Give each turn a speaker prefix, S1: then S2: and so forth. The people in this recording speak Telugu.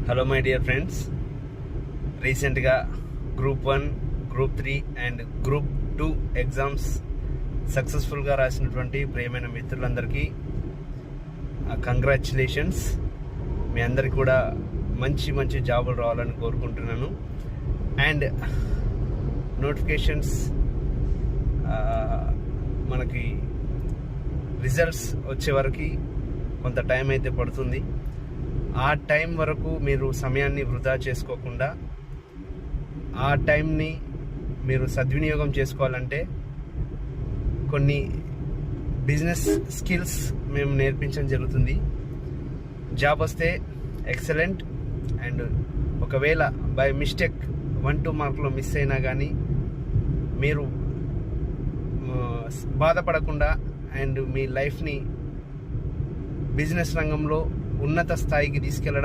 S1: హలో మై డియర్ ఫ్రెండ్స్, రీసెంట్గా group 1, group 3 and group 2 exams సక్సెస్ఫుల్గా రాసినటువంటి ప్రియమైన మిత్రులందరికీ కంగ్రాచ్యులేషన్స్. మీ అందరికీ కూడా మంచి మంచి జాబులు రావాలని కోరుకుంటున్నాను. అండ్ నోటిఫికేషన్స్ మనకి రిజల్ట్స్ వచ్చే వరకు కొంత టైం అయితే పడుతుంది. ఆ టైం వరకు మీరు సమయాన్ని వృధా చేసుకోకుండా ఆ టైంని మీరు సద్వినియోగం చేసుకోవాలంటే కొన్ని బిజినెస్ స్కిల్స్ మేము నేర్పించడం జరుగుతుంది. జాబ్ వస్తే ఎక్సలెంట్, అండ్ ఒకవేళ బై మిస్టేక్ 1-2 మార్కులో మిస్ అయినా కానీ మీరు బాధపడకుండా అండ్ మీ లైఫ్ని బిజినెస్ రంగంలో ఉన్నత స్థాయికి తీసుకెళ్ళడం